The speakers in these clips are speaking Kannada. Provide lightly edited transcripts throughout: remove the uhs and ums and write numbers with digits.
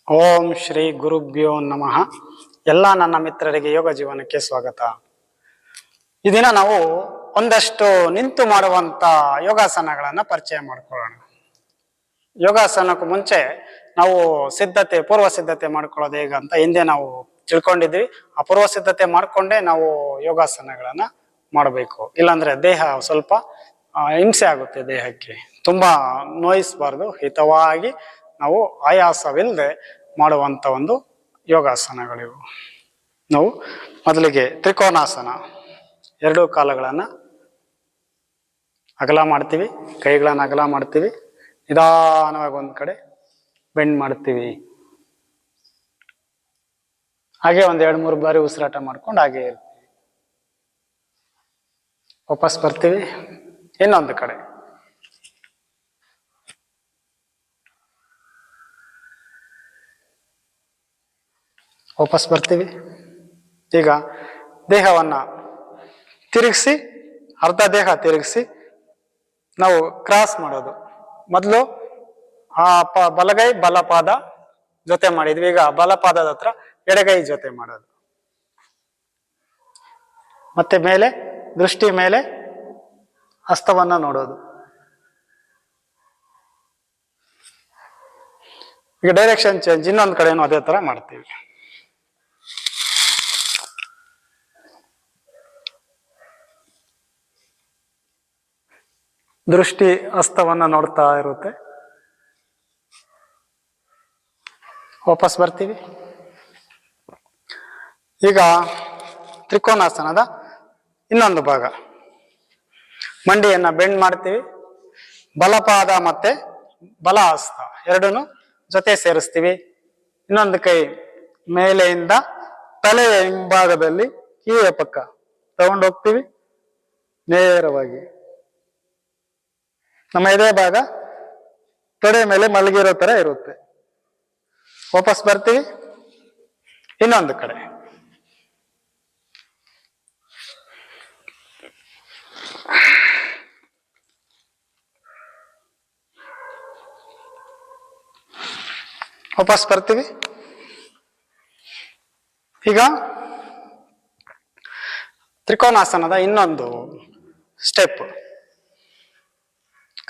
ಓಂ ಶ್ರೀ ಗುರುಭ್ಯೋ ನಮಃ. ಎಲ್ಲ ನನ್ನ ಮಿತ್ರರಿಗೆ ಯೋಗ ಜೀವನಕ್ಕೆ ಸ್ವಾಗತ. ಈ ದಿನ ನಾವು ಒಂದಷ್ಟು ನಿಂತು ಮಾಡುವಂತ ಯೋಗಾಸನಗಳನ್ನ ಪರಿಚಯ ಮಾಡ್ಕೊಳ್ಳೋಣ. ಯೋಗಾಸನಕ್ಕೂ ಮುಂಚೆ ನಾವು ಪೂರ್ವ ಸಿದ್ಧತೆ ಮಾಡ್ಕೊಳ್ಳೋದು ಹೇಗೆ ಅಂತ ಹಿಂದೆ ನಾವು ತಿಳ್ಕೊಂಡಿದ್ವಿ. ಆ ಪೂರ್ವ ಸಿದ್ಧತೆ ಮಾಡ್ಕೊಂಡೇ ನಾವು ಯೋಗಾಸನಗಳನ್ನ ಮಾಡಬೇಕು. ಇಲ್ಲಾಂದ್ರೆ ದೇಹ ಸ್ವಲ್ಪ ಹಿಂಸೆ ಆಗುತ್ತೆ. ದೇಹಕ್ಕೆ ತುಂಬಾ ನೋಯಿಸಬಾರ್ದು. ಹಿತವಾಗಿ ನಾವು ಆಯಾಸವಿಲ್ಲದೆ ಮಾಡುವಂತ ಒಂದು ಯೋಗಾಸನಗಳಿವು. ನಾವು ಮೊದಲಿಗೆ ತ್ರಿಕೋನಾಸನ, ಎರಡೂ ಕಾಲುಗಳನ್ನ ಅಗಲ ಮಾಡ್ತೀವಿ, ಕೈಗಳನ್ನ ಅಗಲ ಮಾಡ್ತೀವಿ, ನಿಧಾನವಾಗಿ ಒಂದ್ ಕಡೆ ಬೆಂಡ್ ಮಾಡ್ತೀವಿ. ಹಾಗೆ ಒಂದ್ 2-3 ಬಾರಿ ಉಸಿರಾಟ ಮಾಡ್ಕೊಂಡು ಹಾಗೆ ಇರ್ತೀವಿ. ವಾಪಸ್ ಬರ್ತೀವಿ, ಇನ್ನೊಂದು ಕಡೆ ವಾಪಸ್ ಬರ್ತೀವಿ. ಈಗ ದೇಹವನ್ನ ತಿರುಗಿಸಿ, ಅರ್ಧ ದೇಹ ತಿರುಗಿಸಿ ನಾವು ಕ್ರಾಸ್ ಮಾಡೋದು. ಮೊದಲು ಆ ಬಲಗೈ ಬಲಪಾದ ಜೊತೆ ಮಾಡಿದ್ವಿ. ಈಗ ಬಲಪಾದದ ಹತ್ರ ಎಡಗೈ ಜೊತೆ ಮಾಡೋದು. ಮತ್ತೆ ಮೇಲೆ ದೃಷ್ಟಿ ಮೇಲೆ ಹಸ್ತವನ್ನ ನೋಡೋದು. ಈಗ ಡೈರೆಕ್ಷನ್ ಚೇಂಜ್, ಇನ್ನೊಂದು ಕಡೆನೂ ಅದೇ ತರ ಮಾಡ್ತೀವಿ. ದೃಷ್ಟಿ ಹಸ್ತವನ್ನ ನೋಡ್ತಾ ಇರುತ್ತೆ. ವಾಪಸ್ ಬರ್ತೀವಿ. ಈಗ ತ್ರಿಕೋನಾಸನದ ಇನ್ನೊಂದು ಭಾಗ, ಮಂಡಿಯನ್ನ ಬೆಂಡ್ ಮಾಡ್ತೀವಿ. ಬಲಪಾದ ಮತ್ತೆ ಬಲ ಹಸ್ತ ಎರಡನ್ನು ಜೊತೆ ಸೇರಿಸ್ತೀವಿ. ಇನ್ನೊಂದು ಕೈ ಮೇಲೆಯಿಂದ ತಲೆಯ ಹಿಂಭಾಗದಲ್ಲಿ ಕೀಯ ಪಕ್ಕ ತಗೊಂಡೋಗ್ತೀವಿ. ನೇರವಾಗಿ ನಮ್ಮ ಎದೆ ಭಾಗ ತೊಡೆ ಮೇಲೆ ಮಲಗಿರೋ ತರ ಇರುತ್ತೆ. ವಾಪಸ್ ಬರ್ತೀವಿ, ಇನ್ನೊಂದು ಕಡೆ ವಾಪಸ್ ಬರ್ತೀವಿ. ಈಗ ತ್ರಿಕೋನಾಸನದ ಇನ್ನೊಂದು ಸ್ಟೆಪ್,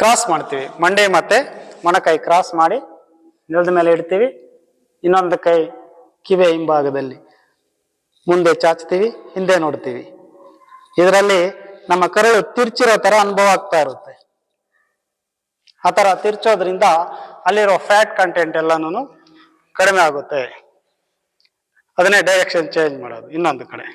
ಕ್ರಾಸ್ ಮಾಡ್ತೀವಿ. ಮಂಡಿ ಮತ್ತೆ ಮೊಣಕೈ ಕ್ರಾಸ್ ಮಾಡಿ ನೆಲದ ಮೇಲೆ ಇಡ್ತೀವಿ. ಇನ್ನೊಂದು ಕೈ ಕಿವೆ ಹಿಂಭಾಗದಲ್ಲಿ ಮುಂದೆ ಚಾಚ್ತೀವಿ, ಹಿಂದೆ ನೋಡ್ತೀವಿ. ಇದರಲ್ಲಿ ನಮ್ಮ ಕರಳು ತಿರ್ಚಿರೋ ತರ ಅನುಭವ ಆಗ್ತಾ ಇರುತ್ತೆ. ಆ ತರ ತಿರ್ಚೋದ್ರಿಂದ ಅಲ್ಲಿರೋ ಫ್ಯಾಟ್ ಕಂಟೆಂಟ್ ಎಲ್ಲಾನು ಕಡಿಮೆ ಆಗುತ್ತೆ. ಅದನ್ನೇ ಡೈರೆಕ್ಷನ್ ಚೇಂಜ್ ಮಾಡೋದು. ಇನ್ನೊಂದು ಕಡೆ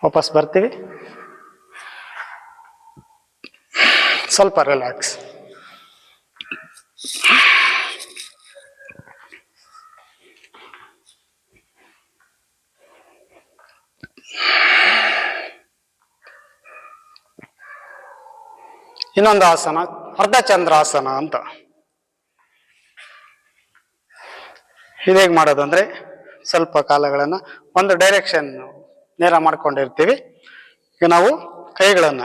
ವಾಪಸ್ ಬರ್ತೀವಿ. ಸ್ವಲ್ಪ ರಿಲ್ಯಾಕ್ಸ್. ಇನ್ನೊಂದು ಆಸನ ಅರ್ಧಚಂದ್ರಾಸನ ಅಂತ. ಇದೇಗ್ ಮಾಡೋದಂದ್ರೆ, ಸ್ವಲ್ಪ ಕಾಲುಗಳನ್ನ ಒಂದು ಡೈರೆಕ್ಷನ್ ನೇರ ಮಾಡ್ಕೊಂಡಿರ್ತೀವಿ. ಈಗ ನಾವು ಕೈಗಳನ್ನ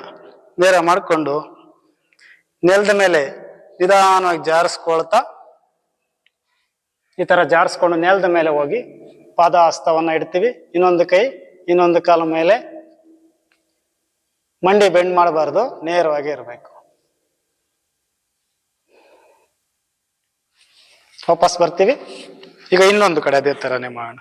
ನೇರ ಮಾಡಿಕೊಂಡು ನೆಲದ ಮೇಲೆ ನಿಧಾನವಾಗಿ ಜಾರಿಸ್ಕೊಳ್ತಾ, ಈ ತರ ಜಾರಿಸ್ಕೊಂಡು ನೆಲದ ಮೇಲೆ ಹೋಗಿ ಪಾದ ಹಸ್ತವನ್ನ ಇಡ್ತೀವಿ. ಇನ್ನೊಂದು ಕೈ ಇನ್ನೊಂದು ಕಾಲು ಮೇಲೆ, ಮಂಡಿ ಬೆಂಡ್ ಮಾಡಬಾರ್ದು, ನೇರವಾಗಿ ಇರಬೇಕು. ವಾಪಸ್ ಬರ್ತೀವಿ. ಈಗ ಇನ್ನೊಂದು ಕಡೆ ಅದೇ ತರನೇ ಮಾಡೋಣ.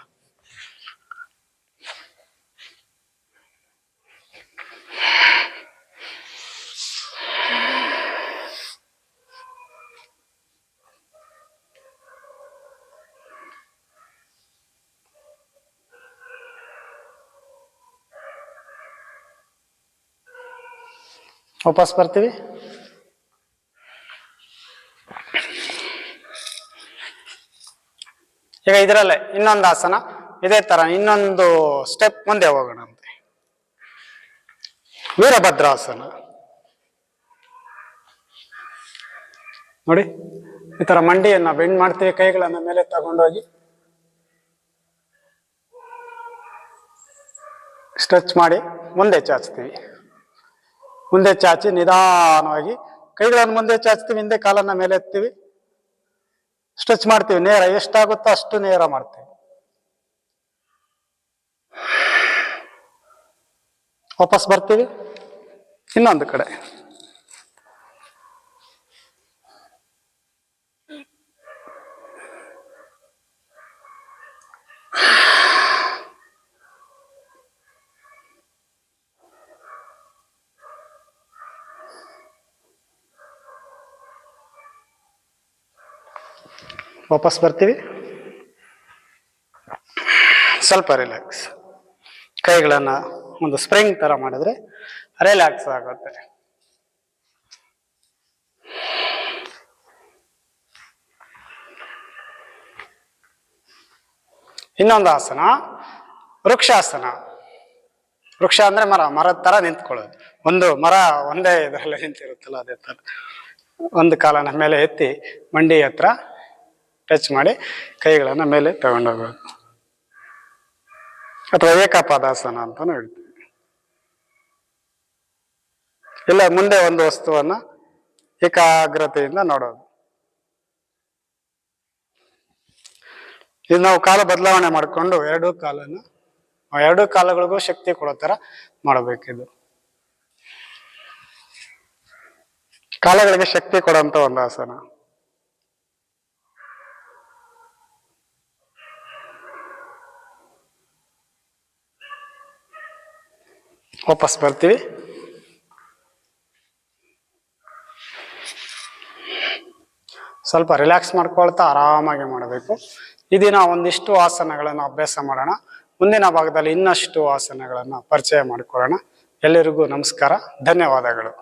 ವಾಪಸ್ ಬರ್ತೀವಿ. ಈಗ ಇದರಲ್ಲೇ ಇನ್ನೊಂದು ಆಸನ, ಇದೇ ತರ ಇನ್ನೊಂದು ಸ್ಟೆಪ್ ಮುಂದೆ ಹೋಗೋಣಂತೆ. ವೀರಭದ್ರಾಸನ ನೋಡಿ. ಈ ತರ ಮಂಡಿಯನ್ನ ಬೆಂಡ್ ಮಾಡ್ತೀವಿ, ಕೈಗಳನ್ನ ಮೇಲೆ ತಗೊಂಡೋಗಿ ಸ್ಟ್ರೆಚ್ ಮಾಡಿ ಮುಂದೆ ಚಾಚ್ತೀವಿ. ಮುಂದೆ ಚಾಚಿ ನಿಧಾನವಾಗಿ ಕೈಗಳನ್ನು ಮುಂದೆ ಚಾಚ್ತೀವಿ, ಹಿಂದೆ ಕಾಲನ್ನ ಮೇಲೆ ಎತ್ತೀವಿ, ಸ್ಟ್ರೆಚ್ ಮಾಡ್ತೀವಿ. ನೇರ ಎಷ್ಟಾಗುತ್ತೋ ಅಷ್ಟು ನೇರ ಮಾಡ್ತೀವಿ. ವಾಪಸ್ ಬರ್ತೀವಿ ಇನ್ನೊಂದು ಕಡೆ. ವಾಪಸ್ ಬರ್ತೀವಿ, ಸ್ವಲ್ಪ ರಿಲ್ಯಾಕ್ಸ್. ಕೈಗಳನ್ನ ಒಂದು ಸ್ಪ್ರಿಂಗ್ ತರ ಮಾಡಿದ್ರೆ ರಿಲ್ಯಾಕ್ಸ್ ಆಗುತ್ತೆ. ಇನ್ನೊಂದು ಆಸನ ವೃಕ್ಷಾಸನ. ವೃಕ್ಷ ಅಂದ್ರೆ ಮರದ ತರ ನಿಂತ್ಕೊಳ್ಳೋದು. ಒಂದು ಮರ ಒಂದೇ ಇದರಲ್ಲಿ ನಿಂತಿರುತ್ತಲ್ಲ, ಅದೇ ತರ ಒಂದು ಕಾಲನ ಮೇಲೆ ಎತ್ತಿ ಮಂಡಿ ಹತ್ರ ಟಚ್ ಮಾಡಿ ಕೈಗಳನ್ನ ಮೇಲೆ ತಗೊಂಡೋಗೋದು, ಅಥವಾ ಏಕಪಾದಾಸನ ಅಂತಾನು ಹೇಳ್ತೀವಿ. ಇಲ್ಲ ಮುಂದೆ ಒಂದು ವಸ್ತುವನ್ನ ಏಕಾಗ್ರತೆಯಿಂದ ನೋಡೋದು. ಇದು ನಾವು ಕಾಲ ಬದಲಾವಣೆ ಮಾಡಿಕೊಂಡು ಎರಡು ಕಾಲಗಳಿಗೂ ಶಕ್ತಿ ಕೊಡೋ ತರ ಮಾಡಬೇಕಿದು. ಕಾಲಗಳಿಗೆ ಶಕ್ತಿ ಕೊಡುವಂತ ಒಂದು ಆಸನ. ವಾಪಸ್ ಬರ್ತೀವಿ. ಸ್ವಲ್ಪ ರಿಲ್ಯಾಕ್ಸ್ ಮಾಡ್ಕೊಳ್ತಾ ಆರಾಮಾಗಿ ಮಾಡಬೇಕು. ಈ ದಿನ ಒಂದಿಷ್ಟು ಆಸನಗಳನ್ನು ಅಭ್ಯಾಸ ಮಾಡೋಣ. ಮುಂದಿನ ಭಾಗದಲ್ಲಿ ಇನ್ನಷ್ಟು ಆಸನಗಳನ್ನು ಪರಿಚಯ ಮಾಡಿಕೊಳ್ಳೋಣ. ಎಲ್ಲರಿಗೂ ನಮಸ್ಕಾರ, ಧನ್ಯವಾದಗಳು.